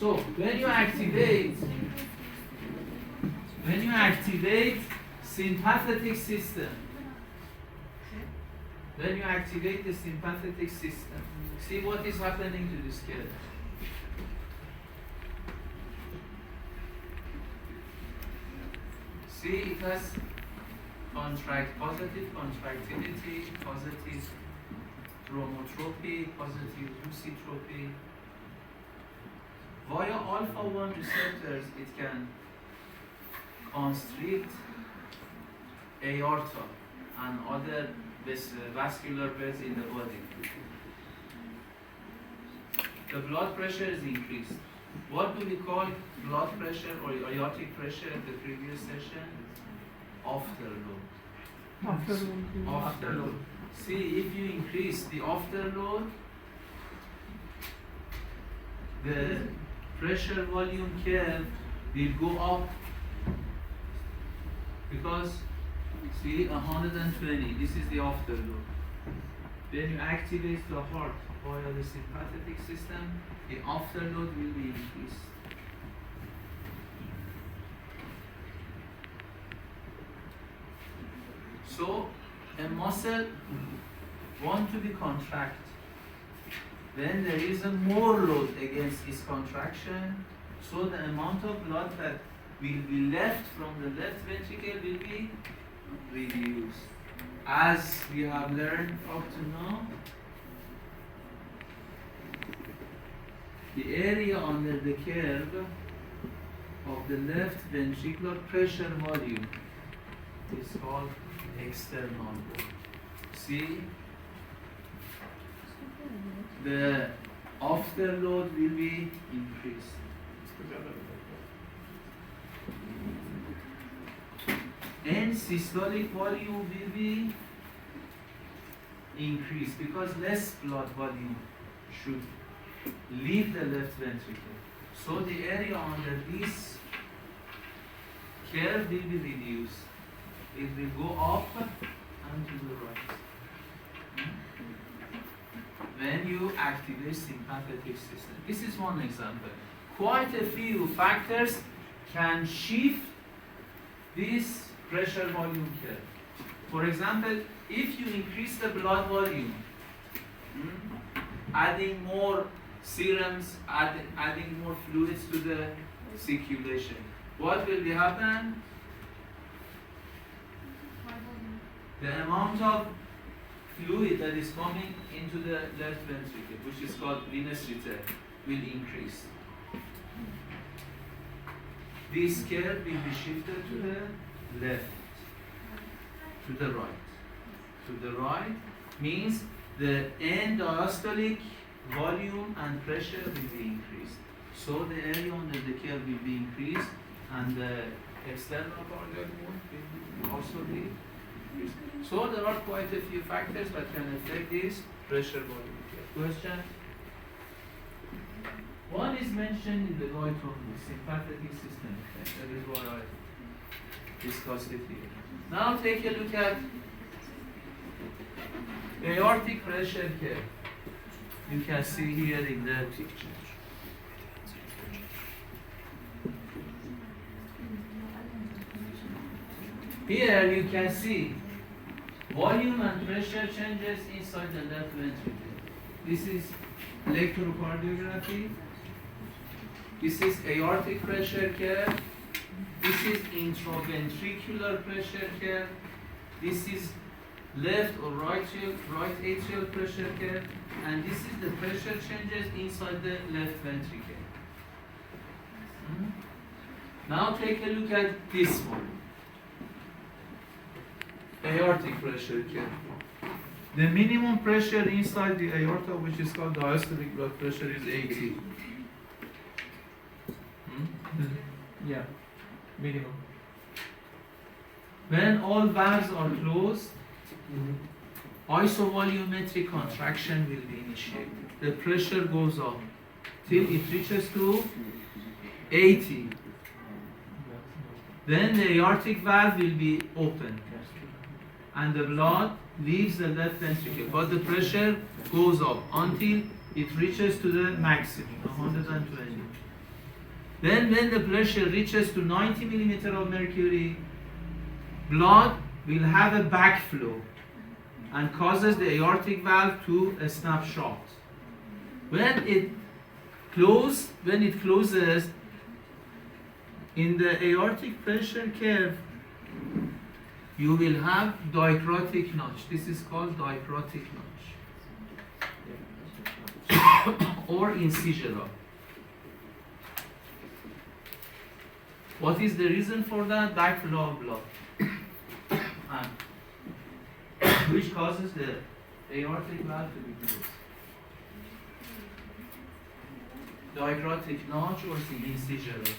So when you activate sympathetic system, when you activate the sympathetic system, see what is happening to this curve. See, it has positive contractility, positive thromotropy, positive lucitropy. Via alpha-1 receptors, it can constrict aorta and other vascular beds in the body. The blood pressure is increased. What do we call blood pressure or aortic pressure in the previous session? Afterload. Afterload. See, if you increase the afterload, the pressure volume curve will go up, because see 120, this is the afterload. Then you activate the heart via the sympathetic system, the afterload will be increased. So a muscle wants to be contracted. Then there is a more load against its contraction, so the amount of blood that will be left from the left ventricle will be reduced. As we have learned up to now, the area under the curve of the left ventricular pressure volume is called external wall. See, the afterload will be increased. And systolic volume will be increased because less blood volume should leave the left ventricle. So the area under this curve will be reduced. It will go up and to the right. When you activate sympathetic system. This is one example. Quite a few factors can shift this pressure volume curve. For example, if you increase the blood volume, adding more serums, adding more fluids to the circulation, what will happen? The amount of fluid that is coming into the left ventricle, which is called venous return, will increase. This curve will be shifted to the left, to the right. To the right means the end diastolic volume and pressure will be increased. So the area under the curve will be increased, and the external cardiac wall will also be increased. So there are quite a few factors that can affect this pressure volume curve. Question? One is mentioned in the right of the sympathetic system. That is what I discussed it here. Now take a look at aortic pressure curve. You can see here in the picture. Here you can see volume and pressure changes inside the left ventricle. This is electrocardiography. This is aortic pressure curve. This is intraventricular pressure curve. This is left or right atrial pressure curve. And this is the pressure changes inside the left ventricle. Now take a look at this one. Aortic pressure curve. The minimum pressure inside the aorta, which is called diastolic blood pressure, is 80. Yeah, minimum. When all valves are closed, isovolumetric contraction will be initiated. The pressure goes up till it reaches to 80. Then the aortic valve will be open and the blood leaves the left ventricle, but the pressure goes up until it reaches to the maximum, 120. Then when the pressure reaches to 90 millimeter of mercury, blood will have a backflow and causes the aortic valve to snap shut. When it closes in the aortic pressure curve, you will have dicrotic notch. This is called dicrotic notch or incisura. What is the reason for that? Backflow of blood, which causes the aortic valve to be closed. Dicrotic notch or incisura.